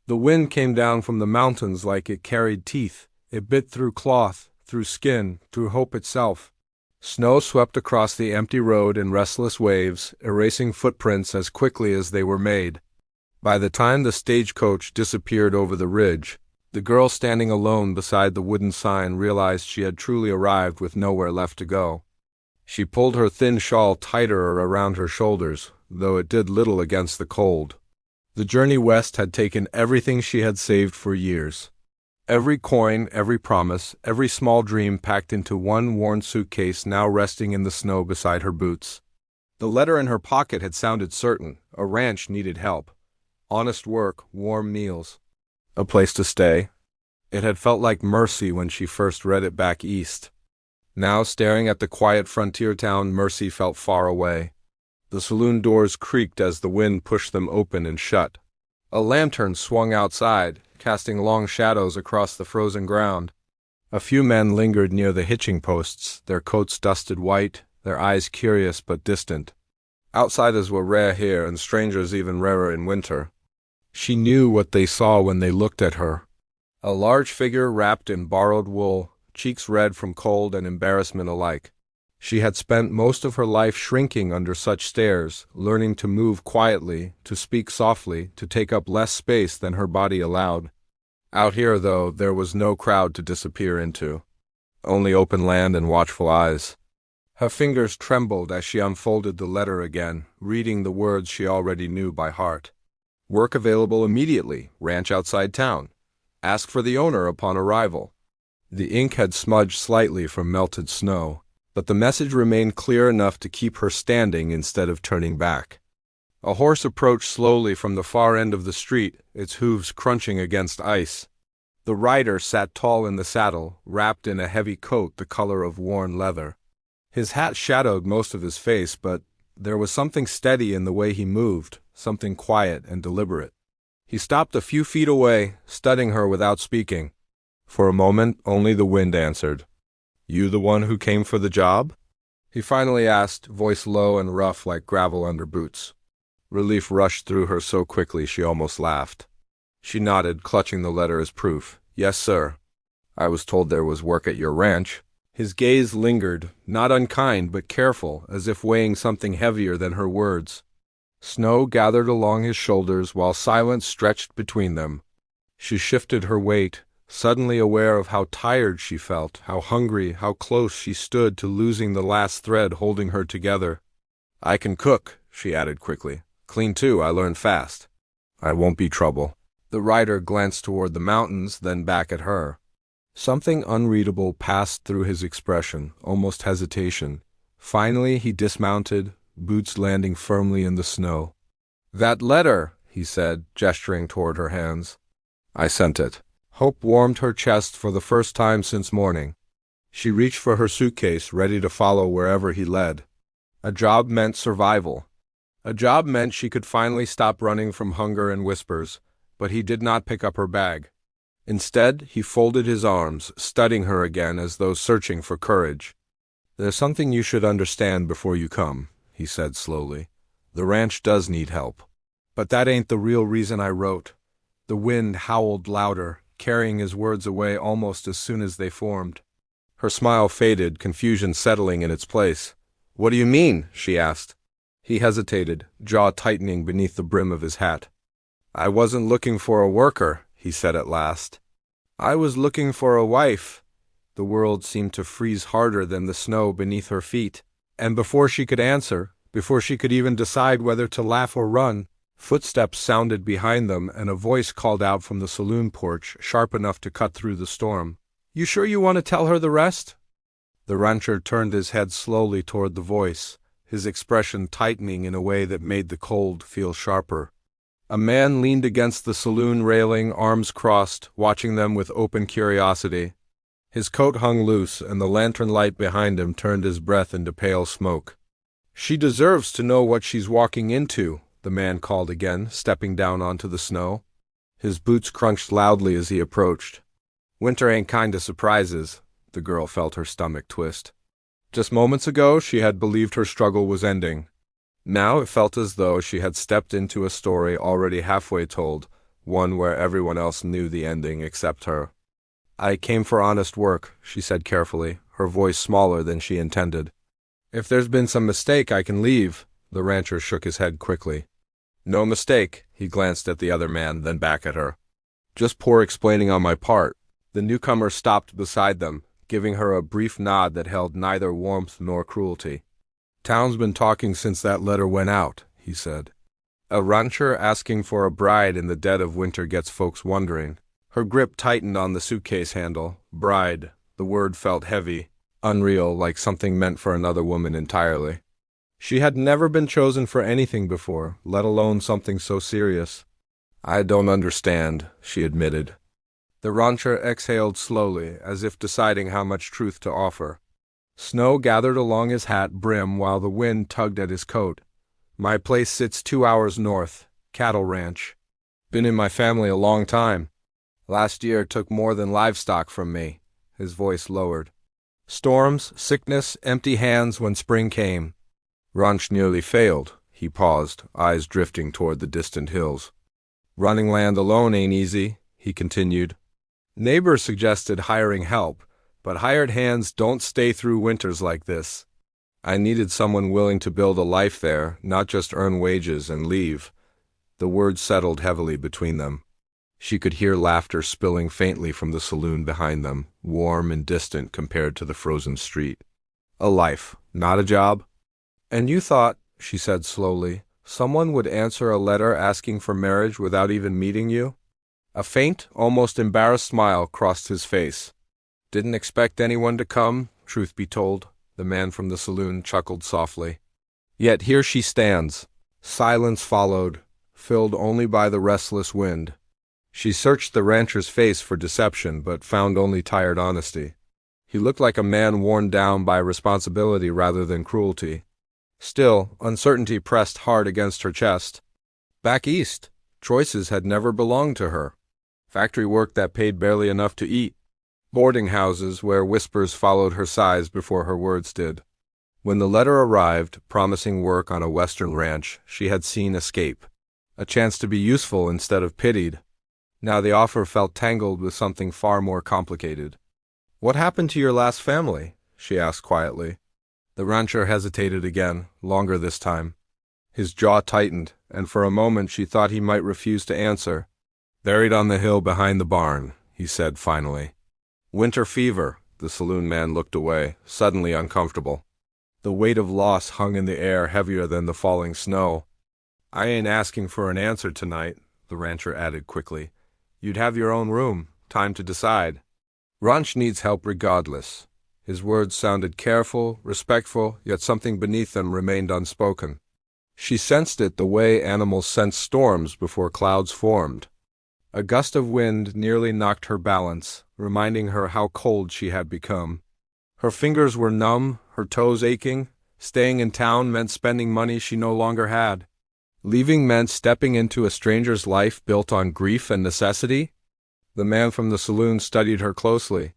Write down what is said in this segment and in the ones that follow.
The wind came down from the mountains like it carried teeth. It bit through cloth, through skin, through hope itself. Snow swept across the empty road in restless waves, erasing footprints as quickly as they were made. By the time the stagecoach disappeared over the ridge, the girl standing alone beside the wooden sign realized she had truly arrived with nowhere left to go. She pulled her thin shawl tighter around her shoulders, though it did little against the cold. The journey west had taken everything she had saved for years. Every coin, every promise, every small dream packed into one worn suitcase now resting in the snow beside her boots. The letter in her pocket had sounded certain. A ranch needed help. Honest work, warm meals. A place to stay. It had felt like mercy when she first read it back east. Now, staring at the quiet frontier town, mercy felt far away. The saloon doors creaked as the wind pushed them open and shut. A lantern swung outside, casting long shadows across the frozen ground. A few men lingered near the hitching posts, their coats dusted white, their eyes curious but distant. Outsiders were rare here, and strangers even rarer in winter. She knew what they saw when they looked at her. A large figure wrapped in borrowed wool, cheeks red from cold and embarrassment alike. She had spent most of her life shrinking under such stares, learning to move quietly, to speak softly, to take up less space than her body allowed. Out here, though, there was no crowd to disappear into. Only open land and watchful eyes. Her fingers trembled as she unfolded the letter again, reading the words she already knew by heart. Work available immediately, ranch outside town. Ask for the owner upon arrival. The ink had smudged slightly from melted snow, but the message remained clear enough to keep her standing instead of turning back. A horse approached slowly from the far end of the street, its hooves crunching against ice. The rider sat tall in the saddle, wrapped in a heavy coat the color of worn leather. His hat shadowed most of his face, but there was something steady in the way he moved, something quiet and deliberate. He stopped a few feet away, studying her without speaking. For a moment, only the wind answered. "You the one who came for the job?" he finally asked, voice low and rough like gravel under boots. Relief rushed through her so quickly she almost laughed. She nodded, clutching the letter as proof. "Yes, sir. I was told there was work at your ranch." His gaze lingered, not unkind but careful, as if weighing something heavier than her words. Snow gathered along his shoulders while silence stretched between them. She shifted her weight, suddenly aware of how tired she felt, how hungry, how close she stood to losing the last thread holding her together. "I can cook," she added quickly. "Clean too, I learned fast. I won't be trouble." The rider glanced toward the mountains, then back at her. Something unreadable passed through his expression, almost hesitation. Finally he dismounted, boots landing firmly in the snow. "That letter," he said, gesturing toward her hands. "I sent it." Hope warmed her chest for the first time since morning. She reached for her suitcase, ready to follow wherever he led. A job meant survival. A job meant she could finally stop running from hunger and whispers, but he did not pick up her bag. Instead, he folded his arms, studying her again as though searching for courage. "There's something you should understand before you come," he said slowly. "The ranch does need help. But that ain't the real reason I wrote." The wind howled louder, carrying his words away almost as soon as they formed. Her smile faded, confusion settling in its place. "What do you mean?" she asked. He hesitated, jaw tightening beneath the brim of his hat. "I wasn't looking for a worker," he said at last. "I was looking for a wife." The world seemed to freeze harder than the snow beneath her feet. And before she could answer, before she could even decide whether to laugh or run, footsteps sounded behind them and a voice called out from the saloon porch, sharp enough to cut through the storm. "You sure you want to tell her the rest?" The rancher turned his head slowly toward the voice, his expression tightening in a way that made the cold feel sharper. A man leaned against the saloon railing, arms crossed, watching them with open curiosity. His coat hung loose, and the lantern light behind him turned his breath into pale smoke. "She deserves to know what she's walking into," the man called again, stepping down onto the snow. His boots crunched loudly as he approached. "Winter ain't kind to surprises," the girl felt her stomach twist. Just moments ago, she had believed her struggle was ending. Now it felt as though she had stepped into a story already halfway told, one where everyone else knew the ending except her. "I came for honest work," she said carefully, her voice smaller than she intended. "If there's been some mistake, I can leave." The rancher shook his head quickly. "No mistake." He glanced at the other man, then back at her. "Just poor explaining on my part." The newcomer stopped beside them, giving her a brief nod that held neither warmth nor cruelty. "Town's been talking since that letter went out," he said. "A rancher asking for a bride in the dead of winter gets folks wondering." Her grip tightened on the suitcase handle. Bride. The word felt heavy, unreal, like something meant for another woman entirely. She had never been chosen for anything before, let alone something so serious. "I don't understand," she admitted. The rancher exhaled slowly, as if deciding how much truth to offer. Snow gathered along his hat brim while the wind tugged at his coat. "My place sits 2 hours north. Cattle ranch. Been in my family a long time. Last year took more than livestock from me." His voice lowered. "Storms, sickness, empty hands when spring came. Ranch nearly failed." He paused, eyes drifting toward the distant hills. "Running land alone ain't easy," he continued. "Neighbors suggested hiring help, but hired hands don't stay through winters like this. I needed someone willing to build a life there, not just earn wages and leave." The words settled heavily between them. She could hear laughter spilling faintly from the saloon behind them, warm and distant compared to the frozen street. "A life, not a job?" "And you thought," she said slowly, "someone would answer a letter asking for marriage without even meeting you?" A faint, almost embarrassed smile crossed his face. "Didn't expect anyone to come, truth be told," the man from the saloon chuckled softly. "Yet here she stands." Silence followed, filled only by the restless wind. She searched the rancher's face for deception, but found only tired honesty. He looked like a man worn down by responsibility rather than cruelty. Still, uncertainty pressed hard against her chest. Back east, choices had never belonged to her. Factory work that paid barely enough to eat. Boarding houses where whispers followed her sighs before her words did. When the letter arrived, promising work on a western ranch, she had seen escape. A chance to be useful instead of pitied. Now the offer felt tangled with something far more complicated. "What happened to your last family?" she asked quietly. The rancher hesitated again, longer this time. His jaw tightened, and for a moment she thought he might refuse to answer. "Buried on the hill behind the barn," he said finally. "Winter fever." The saloon man looked away, suddenly uncomfortable. The weight of loss hung in the air heavier than the falling snow. "I ain't asking for an answer tonight," the rancher added quickly. "You'd have your own room, time to decide. Ranch needs help regardless." His words sounded careful, respectful, yet something beneath them remained unspoken. She sensed it the way animals sense storms before clouds formed. A gust of wind nearly knocked her balance, reminding her how cold she had become. Her fingers were numb, her toes aching. Staying in town meant spending money she no longer had. Leaving meant stepping into a stranger's life built on grief and necessity. The man from the saloon studied her closely.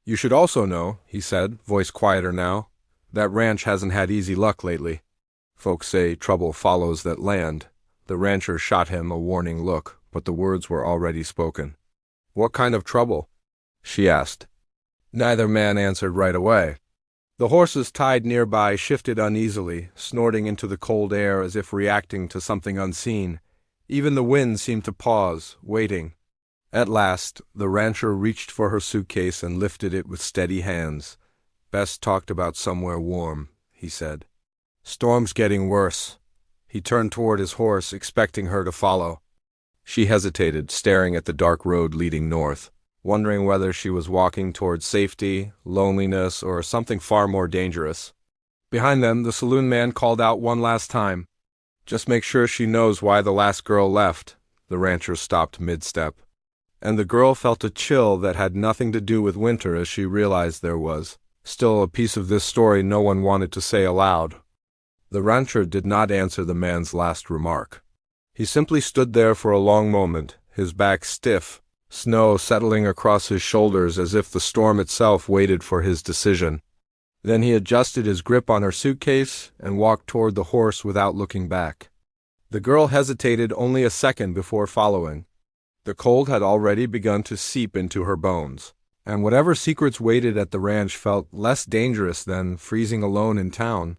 "You should also know," he said, voice quieter now, "that ranch hasn't had easy luck lately. Folks say trouble follows that land." The rancher shot him a warning look, but the words were already spoken. "What kind of trouble?" she asked. Neither man answered right away. The horses tied nearby shifted uneasily, snorting into the cold air as if reacting to something unseen. Even the wind seemed to pause, waiting. At last, the rancher reached for her suitcase and lifted it with steady hands. "Bess talked about somewhere warm," he said. "Storm's getting worse." He turned toward his horse, expecting her to follow. She hesitated, staring at the dark road leading north, wondering whether she was walking toward safety, loneliness, or something far more dangerous. Behind them, the saloon man called out one last time. "Just make sure she knows why the last girl left." The rancher stopped mid-step. And the girl felt a chill that had nothing to do with winter as she realized there was still a piece of this story no one wanted to say aloud. The rancher did not answer the man's last remark. He simply stood there for a long moment, his back stiff, snow settling across his shoulders as if the storm itself waited for his decision. Then he adjusted his grip on her suitcase and walked toward the horse without looking back. The girl hesitated only a second before following. The cold had already begun to seep into her bones, and whatever secrets waited at the ranch felt less dangerous than freezing alone in town.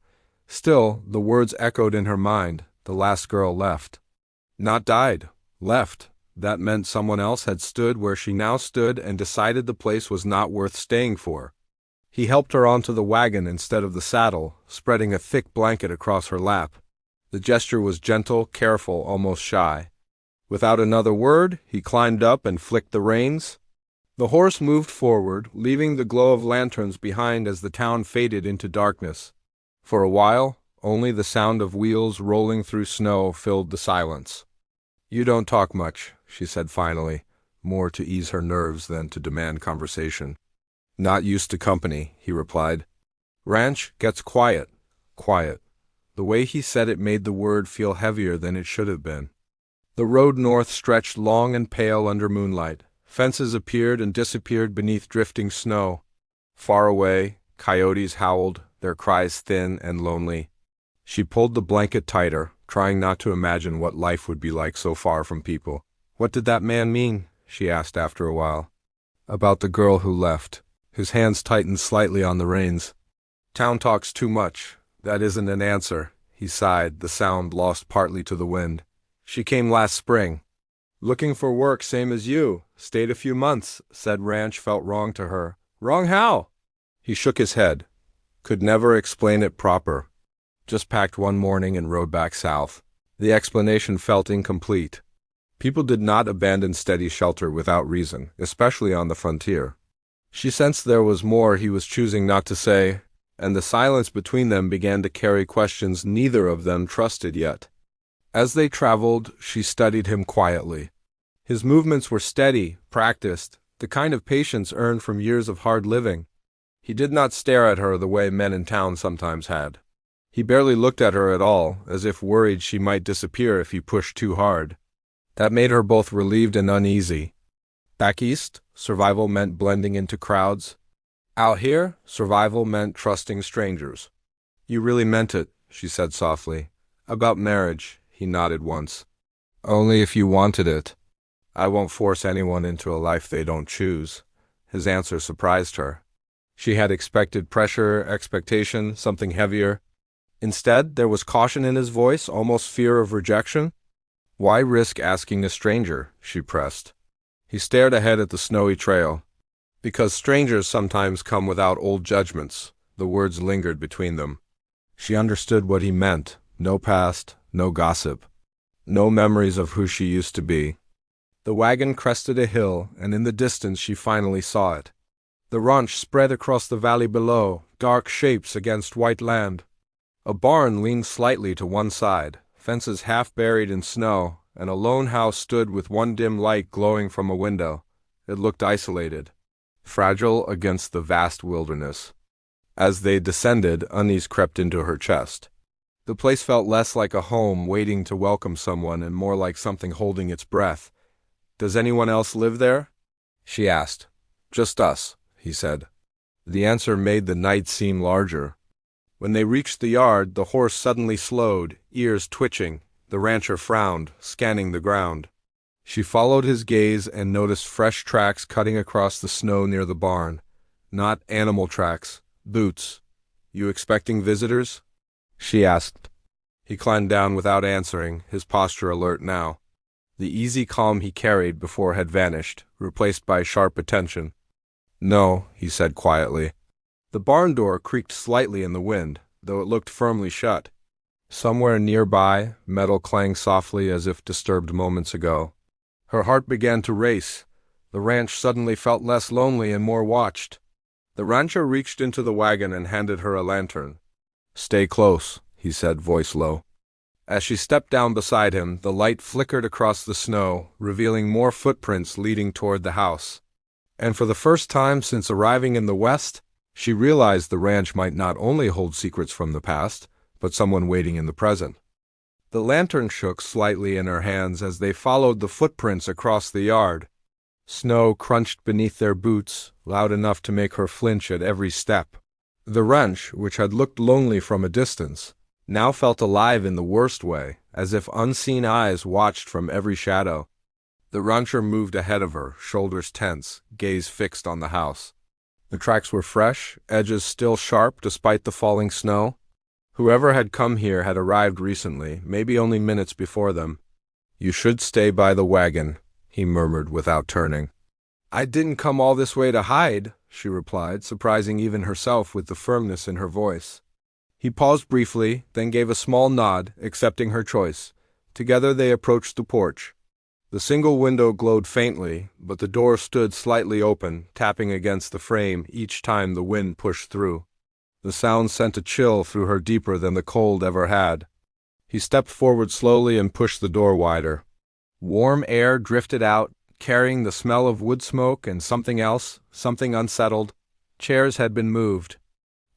Still, the words echoed in her mind. The last girl left. Not died. Left. That meant someone else had stood where she now stood and decided the place was not worth staying for. He helped her onto the wagon instead of the saddle, spreading a thick blanket across her lap. The gesture was gentle, careful, almost shy. Without another word, he climbed up and flicked the reins. The horse moved forward, leaving the glow of lanterns behind as the town faded into darkness. For a while, only the sound of wheels rolling through snow filled the silence. "You don't talk much," she said finally, more to ease her nerves than to demand conversation. "Not used to company," he replied. "Ranch gets quiet." Quiet. The way he said it made the word feel heavier than it should have been. The road north stretched long and pale under moonlight. Fences appeared and disappeared beneath drifting snow. Far away, coyotes howled, their cries thin and lonely. She pulled the blanket tighter, trying not to imagine what life would be like so far from people. "What did that man mean?" she asked after a while. "About the girl who left." His hands tightened slightly on the reins. "Town talks too much. That isn't an answer," he sighed, the sound lost partly to the wind. "She came last spring. Looking for work same as you. Stayed a few months. Said ranch felt wrong to her." "Wrong how?" He shook his head. Could never explain it proper. Just packed one morning and rode back south. The explanation felt incomplete. People did not abandon steady shelter without reason, especially on the frontier. She sensed there was more he was choosing not to say, and the silence between them began to carry questions neither of them trusted yet. As they traveled, she studied him quietly. His movements were steady, practiced, the kind of patience earned from years of hard living. He did not stare at her the way men in town sometimes had. He barely looked at her at all, as if worried she might disappear if he pushed too hard. That made her both relieved and uneasy. Back east, survival meant blending into crowds. Out here, survival meant trusting strangers. "You really meant it," she said softly. "About marriage," he nodded once. "Only if you wanted it. I won't force anyone into a life they don't choose." His answer surprised her. She had expected pressure, expectation, something heavier. Instead, there was caution in his voice, almost fear of rejection. "Why risk asking a stranger?" she pressed. He stared ahead at the snowy trail. "Because strangers sometimes come without old judgments." The words lingered between them. She understood what he meant. No past, no gossip, no memories of who she used to be. The wagon crested a hill, and in the distance she finally saw it. The ranch spread across the valley below, dark shapes against white land. A barn leaned slightly to one side, fences half buried in snow, and a lone house stood with one dim light glowing from a window. It looked isolated, fragile against the vast wilderness. As they descended, unease crept into her chest. The place felt less like a home waiting to welcome someone and more like something holding its breath. "Does anyone else live there?" she asked. "Just us," he said. The answer made the night seem larger. When they reached the yard, the horse suddenly slowed, ears twitching. The rancher frowned, scanning the ground. She followed his gaze and noticed fresh tracks cutting across the snow near the barn. Not animal tracks, boots. "You expecting visitors?" she asked. He climbed down without answering, his posture alert now. The easy calm he carried before had vanished, replaced by sharp attention. "No," he said quietly. The barn door creaked slightly in the wind, though it looked firmly shut. Somewhere nearby, metal clanged softly as if disturbed moments ago. Her heart began to race. The ranch suddenly felt less lonely and more watched. The rancher reached into the wagon and handed her a lantern. "Stay close," he said, voice low. As she stepped down beside him, the light flickered across the snow, revealing more footprints leading toward the house. And for the first time since arriving in the West, she realized the ranch might not only hold secrets from the past, but someone waiting in the present. The lantern shook slightly in her hands as they followed the footprints across the yard. Snow crunched beneath their boots, loud enough to make her flinch at every step. The ranch, which had looked lonely from a distance, now felt alive in the worst way, as if unseen eyes watched from every shadow. The rancher moved ahead of her, shoulders tense, gaze fixed on the house. The tracks were fresh, edges still sharp despite the falling snow. Whoever had come here had arrived recently, maybe only minutes before them. "You should stay by the wagon," he murmured without turning. "I didn't come all this way to hide," she replied, surprising even herself with the firmness in her voice. He paused briefly, then gave a small nod, accepting her choice. Together they approached the porch. The single window glowed faintly, but the door stood slightly open, tapping against the frame each time the wind pushed through. The sound sent a chill through her deeper than the cold ever had. He stepped forward slowly and pushed the door wider. Warm air drifted out, carrying the smell of wood smoke and something else, something unsettled. Chairs had been moved.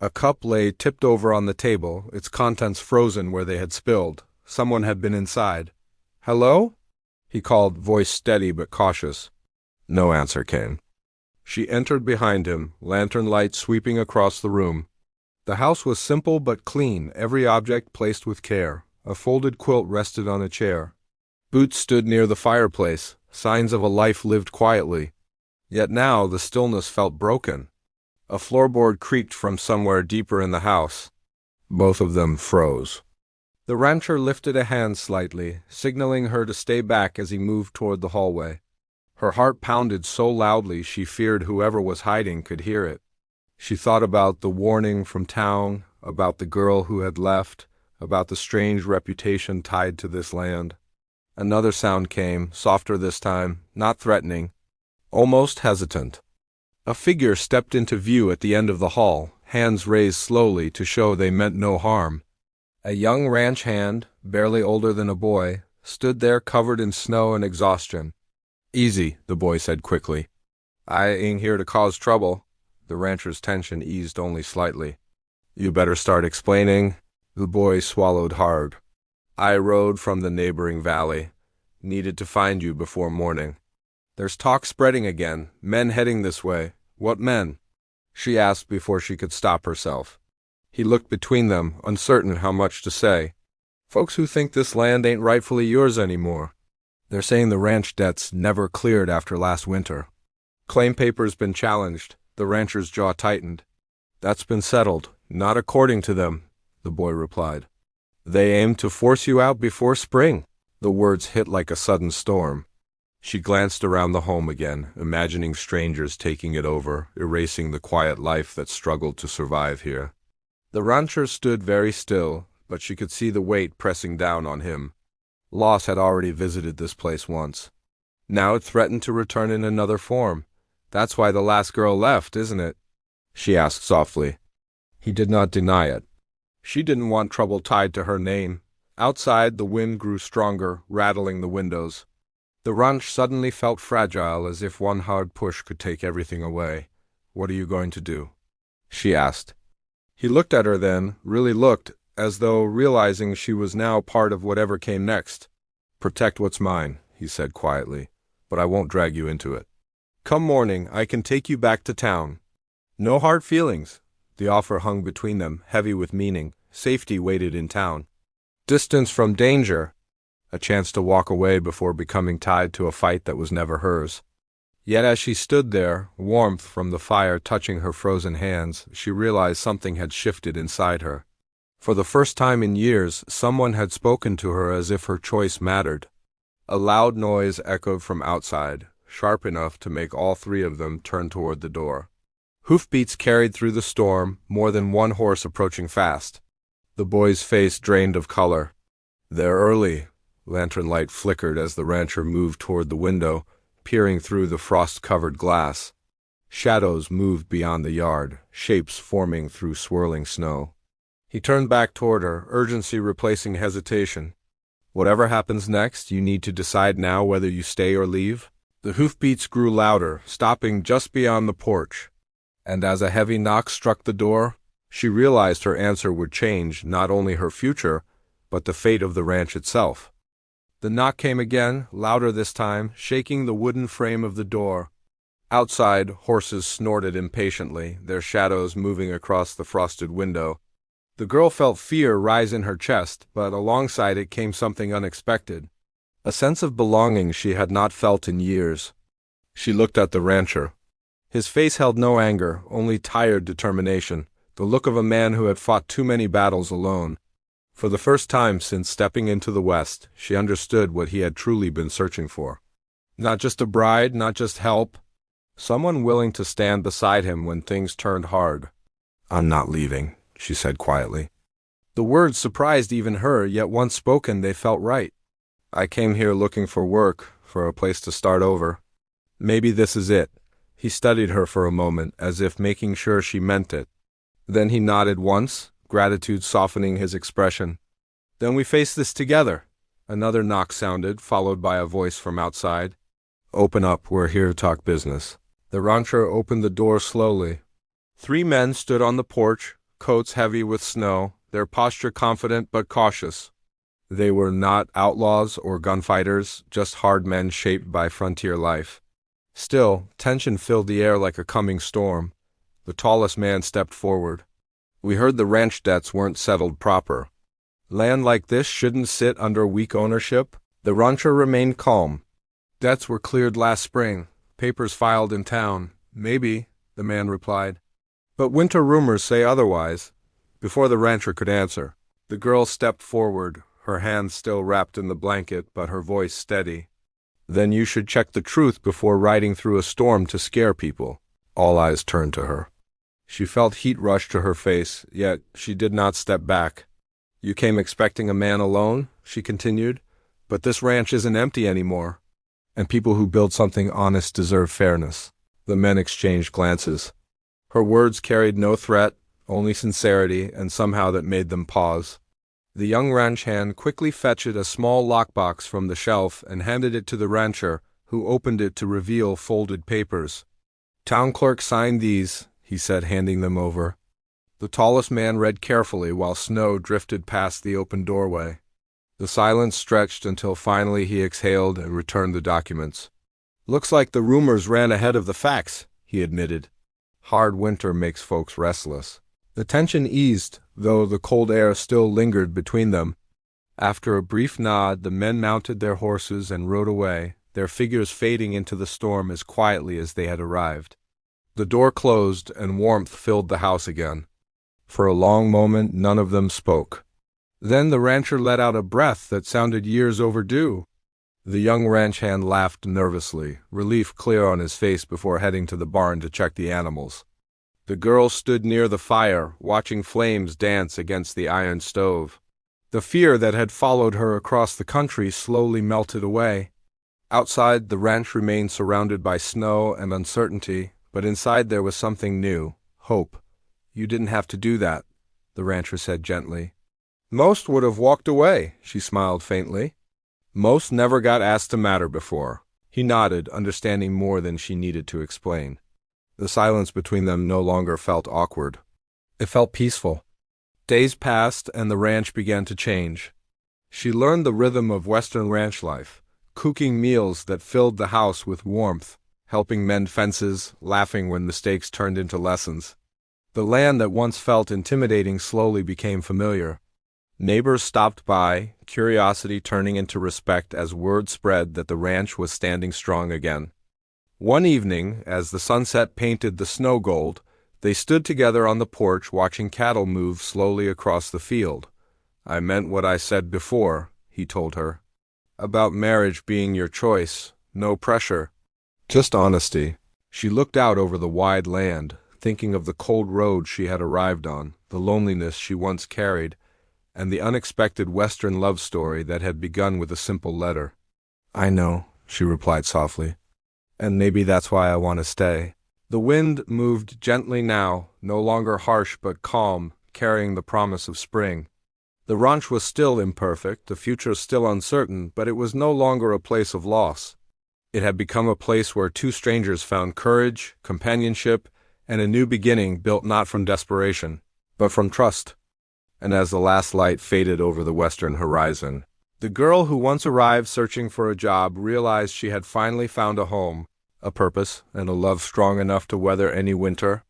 A cup lay tipped over on the table, its contents frozen where they had spilled. Someone had been inside. "Hello?" he called, voice steady but cautious. No answer came. She entered behind him, lantern light sweeping across the room. The house was simple but clean, every object placed with care. A folded quilt rested on a chair. Boots stood near the fireplace, signs of a life lived quietly. Yet now the stillness felt broken. A floorboard creaked from somewhere deeper in the house. Both of them froze. The rancher lifted a hand slightly, signaling her to stay back as he moved toward the hallway. Her heart pounded so loudly she feared whoever was hiding could hear it. She thought about the warning from town, about the girl who had left, about the strange reputation tied to this land. Another sound came, softer this time, not threatening, almost hesitant. A figure stepped into view at the end of the hall, hands raised slowly to show they meant no harm. A young ranch hand, barely older than a boy, stood there covered in snow and exhaustion. "Easy," the boy said quickly. "I ain't here to cause trouble." The rancher's tension eased only slightly. "You better start explaining." The boy swallowed hard. "I rode from the neighboring valley. Needed to find you before morning. There's talk spreading again, men heading this way." "What men?" she asked before she could stop herself. He looked between them, uncertain how much to say. "Folks who think this land ain't rightfully yours anymore. They're saying the ranch debt's never cleared after last winter. Claim paper's been challenged." The rancher's jaw tightened. "That's been settled. Not according to them," the boy replied. "They aim to force you out before spring." The words hit like a sudden storm. She glanced around the home again, imagining strangers taking it over, erasing the quiet life that struggled to survive here. The rancher stood very still, but she could see the weight pressing down on him. Loss had already visited this place once. Now it threatened to return in another form. "That's why the last girl left, isn't it?" she asked softly. He did not deny it. She didn't want trouble tied to her name. Outside, the wind grew stronger, rattling the windows. The ranch suddenly felt fragile, as if one hard push could take everything away. "What are you going to do?" she asked. He looked at her then, really looked, as though realizing she was now part of whatever came next. "Protect what's mine," he said quietly, "but I won't drag you into it. Come morning, I can take you back to town. No hard feelings." The offer hung between them, heavy with meaning. Safety waited in town. Distance from danger. A chance to walk away before becoming tied to a fight that was never hers. Yet as she stood there, warmth from the fire touching her frozen hands, she realized something had shifted inside her. For the first time in years, someone had spoken to her as if her choice mattered. A loud noise echoed from outside, sharp enough to make all three of them turn toward the door. Hoofbeats carried through the storm, more than one horse approaching fast. The boy's face drained of color. "They're early." Lantern light flickered as the rancher moved toward the window, peering through the frost-covered glass. Shadows moved beyond the yard, shapes forming through swirling snow. He turned back toward her, urgency replacing hesitation. "Whatever happens next, you need to decide now whether you stay or leave." The hoofbeats grew louder, stopping just beyond the porch. And as a heavy knock struck the door, she realized her answer would change not only her future, but the fate of the ranch itself. The knock came again, louder this time, shaking the wooden frame of the door. Outside, horses snorted impatiently, their shadows moving across the frosted window. The girl felt fear rise in her chest, but alongside it came something unexpected. a sense of belonging she had not felt in years. She looked at the rancher. His face held no anger, only tired determination, the look of a man who had fought too many battles alone. For the first time since stepping into the West, she understood what he had truly been searching for. Not just a bride, not just help. Someone willing to stand beside him when things turned hard. "I'm not leaving," she said quietly. The words surprised even her, yet once spoken they felt right. "I came here looking for work, for a place to start over. Maybe this is it." He studied her for a moment, as if making sure she meant it. Then he nodded once, gratitude softening his expression. "Then we face this together." Another knock sounded, followed by a voice from outside. "Open up, we're here to talk business." The rancher opened the door slowly. 3 men stood on the porch, coats heavy with snow, their posture confident but cautious. They were not outlaws or gunfighters, just hard men shaped by frontier life. Still, tension filled the air like a coming storm. The tallest man stepped forward. "We heard the ranch debts weren't settled proper. Land like this shouldn't sit under weak ownership." The rancher remained calm. "Debts were cleared last spring. Papers filed in town. Maybe," the man replied. "But winter rumors say otherwise." Before the rancher could answer, the girl stepped forward, her hands still wrapped in the blanket, but her voice steady. "Then you should check the truth before riding through a storm to scare people." All eyes turned to her. She felt heat rush to her face, yet she did not step back. "You came expecting a man alone," she continued, "but this ranch isn't empty anymore. And people who build something honest deserve fairness." The men exchanged glances. Her words carried no threat, only sincerity, and somehow that made them pause. The young ranch hand quickly fetched a small lockbox from the shelf and handed it to the rancher, who opened it to reveal folded papers. "Town clerk signed these," he said, handing them over. The tallest man read carefully while snow drifted past the open doorway. The silence stretched until finally he exhaled and returned the documents. "Looks like the rumors ran ahead of the facts," he admitted. "Hard winter makes folks restless." The tension eased, though the cold air still lingered between them. After a brief nod, the men mounted their horses and rode away, their figures fading into the storm as quietly as they had arrived. The door closed and warmth filled the house again. For a long moment, none of them spoke. Then the rancher let out a breath that sounded years overdue. The young ranch hand laughed nervously, relief clear on his face before heading to the barn to check the animals. The girl stood near the fire, watching flames dance against the iron stove. The fear that had followed her across the country slowly melted away. Outside, the ranch remained surrounded by snow and uncertainty, but inside there was something new, hope. "You didn't have to do that," the rancher said gently. "Most would have walked away," she smiled faintly. "Most never got asked to matter before." He nodded, understanding more than she needed to explain. The silence between them no longer felt awkward. It felt peaceful. Days passed and the ranch began to change. She learned the rhythm of Western ranch life, cooking meals that filled the house with warmth, helping mend fences, laughing when mistakes turned into lessons. The land that once felt intimidating slowly became familiar. Neighbors stopped by, curiosity turning into respect as word spread that the ranch was standing strong again. One evening, as the sunset painted the snow gold, they stood together on the porch watching cattle move slowly across the field. "I meant what I said before," he told her. "About marriage being your choice, no pressure. Just honesty." She looked out over the wide land, thinking of the cold road she had arrived on, the loneliness she once carried, and the unexpected Western love story that had begun with a simple letter. "I know," she replied softly. "And maybe that's why I want to stay." The wind moved gently now, no longer harsh but calm, carrying the promise of spring. The ranch was still imperfect, the future still uncertain, but it was no longer a place of loss. It had become a place where 2 strangers found courage, companionship, and a new beginning built not from desperation, but from trust. And as the last light faded over the western horizon, the girl who once arrived searching for a job realized she had finally found a home, a purpose, and a love strong enough to weather any winter.